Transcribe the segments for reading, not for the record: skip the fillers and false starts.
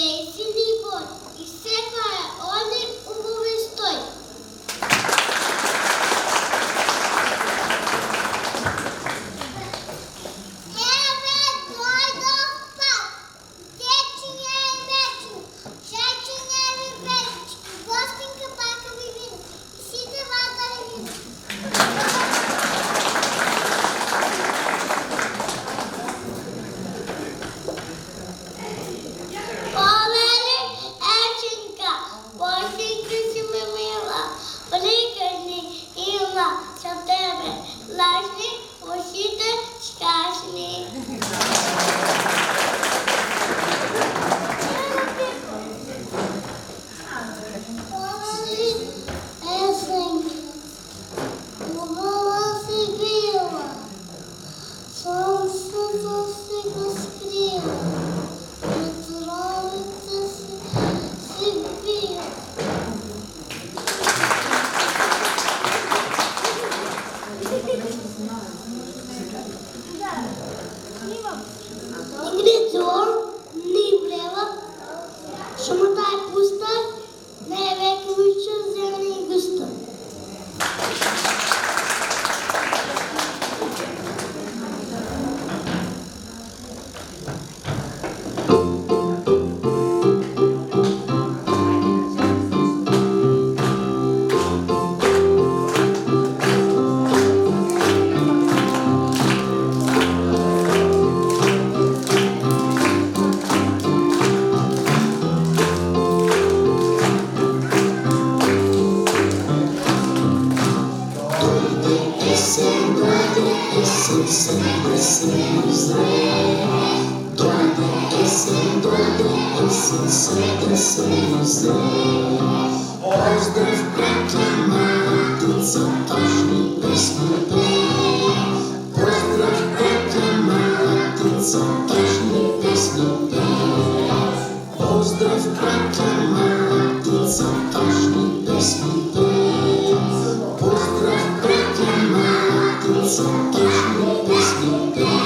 Desili boj i sve koje one umove stoji. Pozdrav braća Matica, tašni pesmi peje. Pozdrav braća Matica, tašni pesmi peje. Pozdrav braća Matica, tašni pesmi peje. Pozdrav braća Matica, tašni pesmi peje.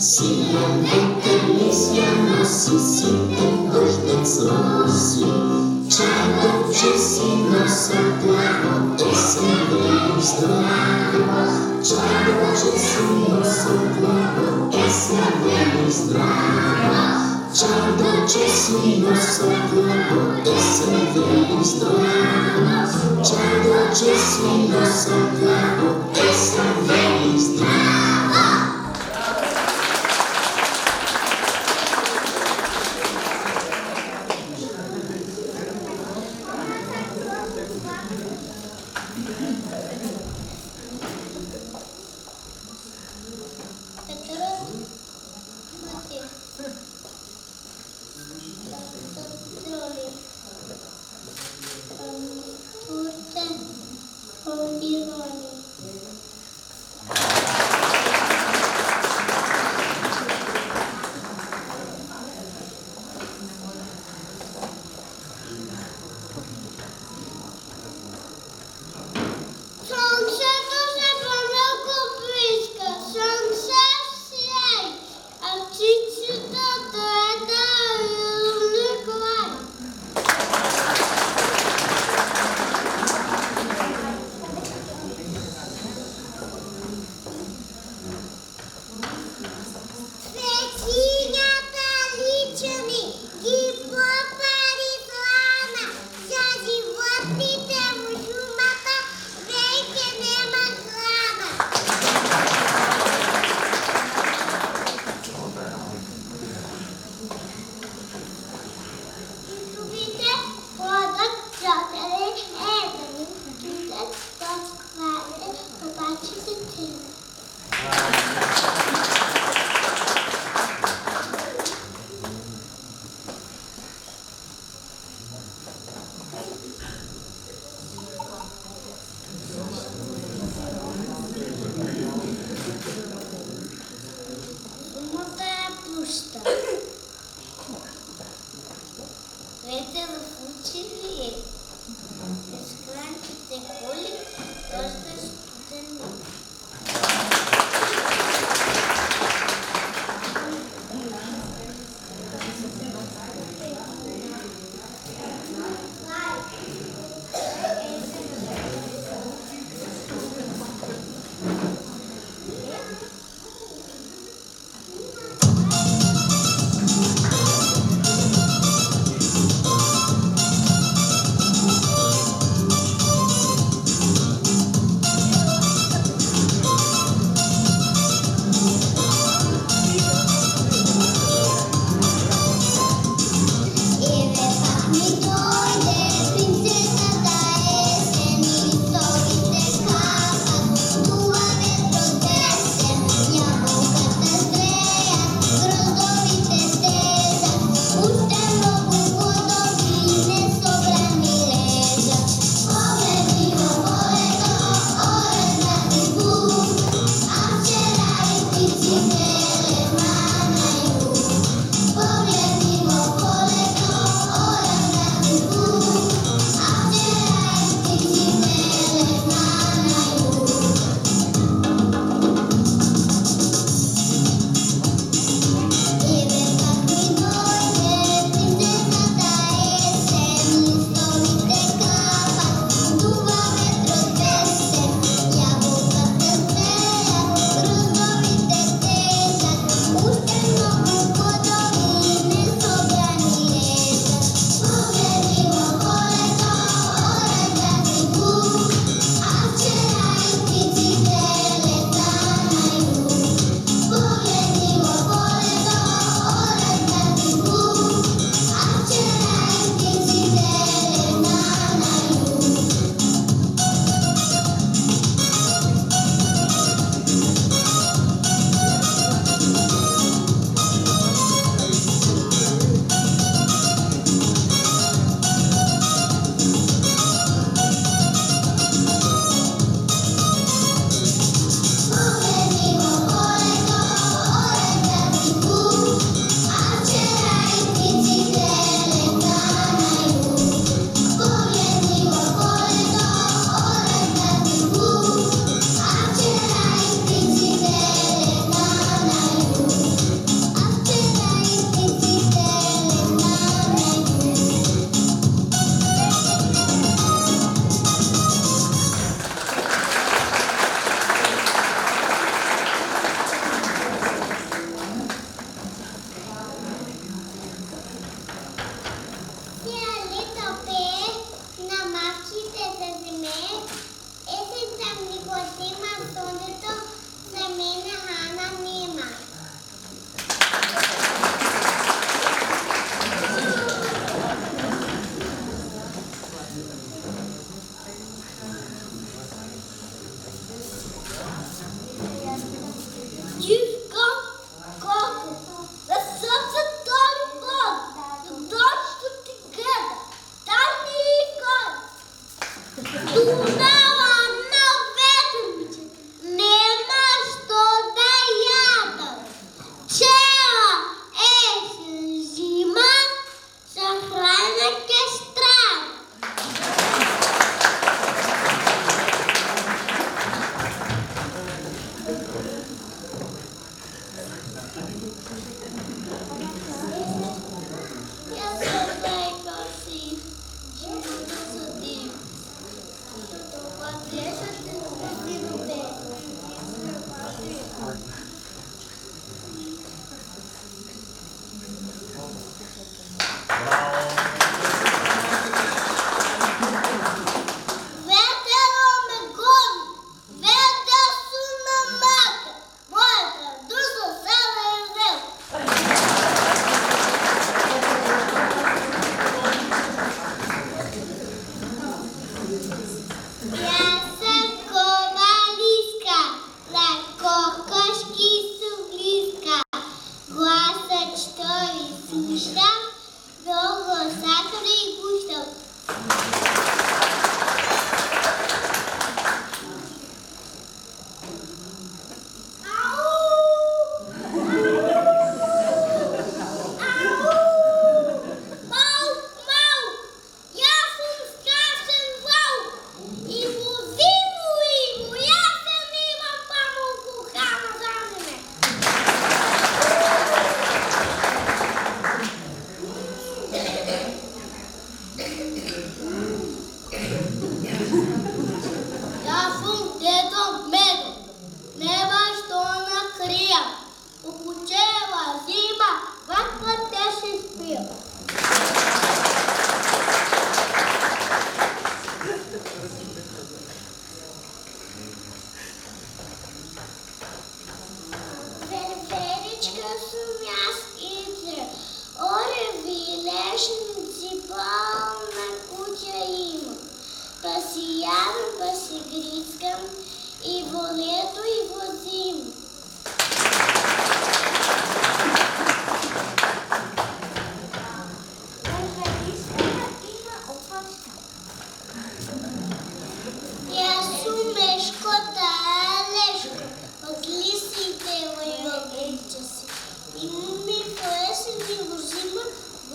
Силен ветер листья носи, ситен дождец роси. Чадовче си носа плаво, есен вели здраво. Чадовче си носа плаво, есен вели здраво. Чадовче си носа плаво, есен вели здраво. Чадовче си носа плаво, есен вели здраво.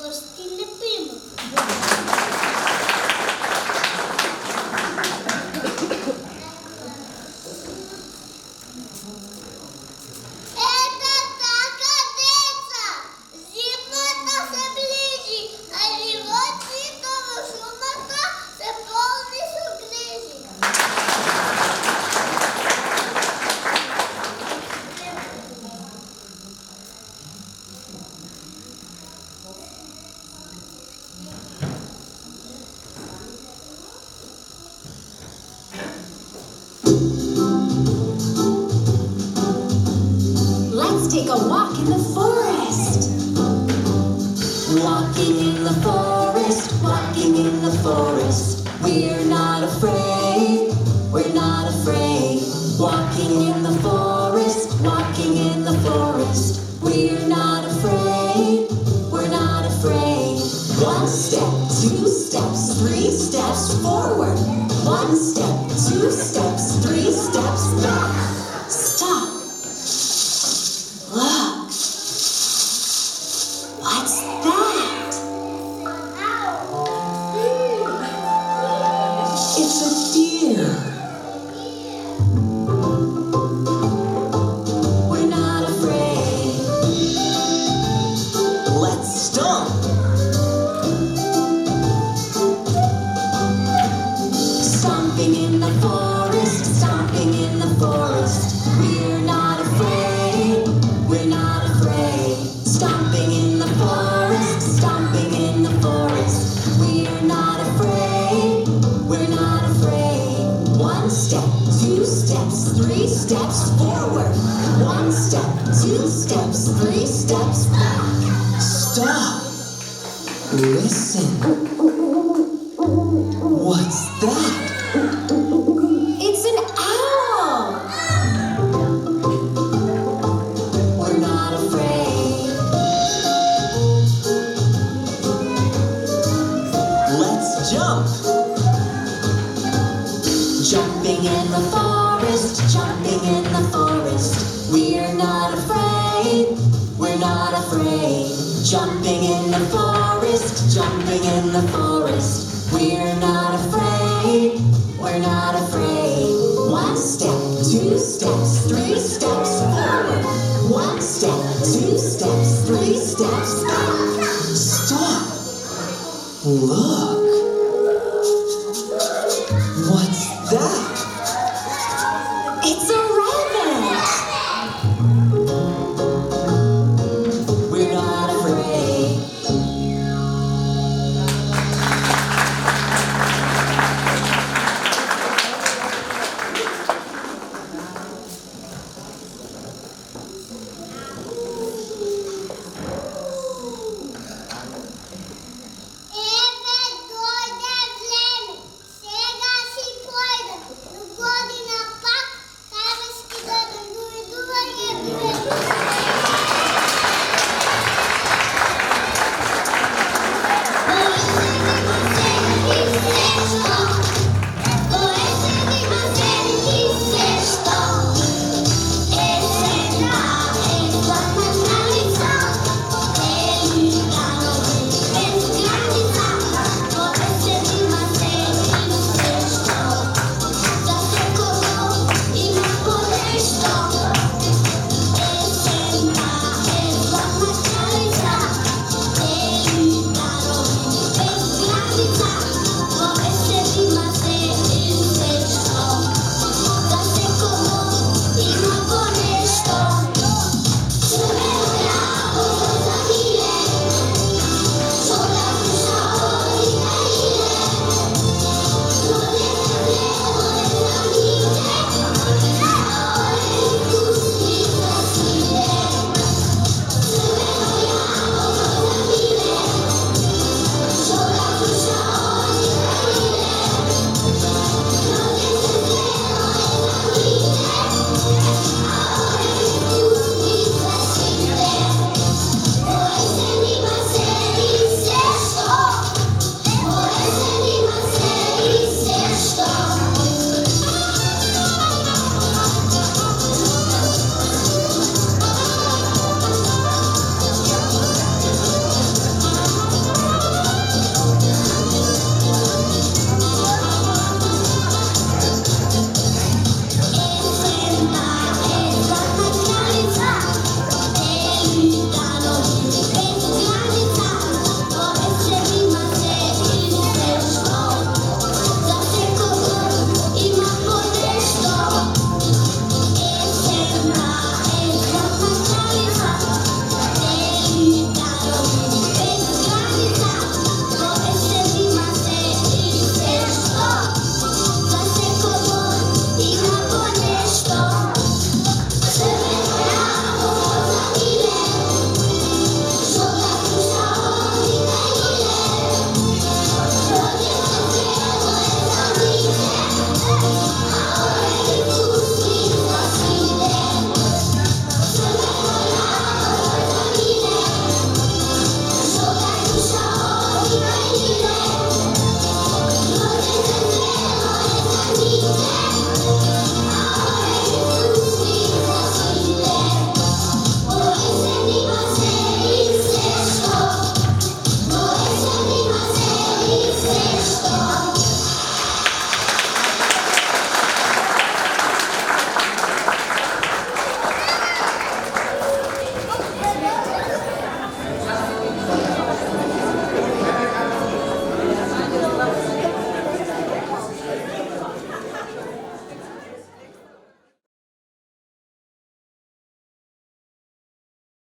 Борщі не пимо. Это так одеться. Зима та все ближі, а живот світового шумота це повний сугрижі. Let's take a walk in the forest. Walking in the forest, walking in the forest. We're not afraid, we're not afraid. Walking in the forest, walking in the forest. We're not afraid, we're not afraid. One step, two steps, three steps forward. One step, two steps, three steps back. Stop. Look. What's that? It's a deer. We're not afraid. Let's stomp. Stomping in the forest, stomping in the forest. We're not afraid, we're not afraid. Stomping in the forest, stomping in the forest. We're not afraid, we're not afraid. One step, two steps, three steps forward. One step, two steps, three steps back. Stop. Listen. What's that? It's an owl! We're not afraid. Let's jump! Jumping in the forest, jumping in the forest. We're not afraid, we're not afraid. Jumping in the forest, jumping in the forest. We're not afraid, we're not afraid. One step, two steps, three steps forward. One step, two steps, three steps back. Stop. Look.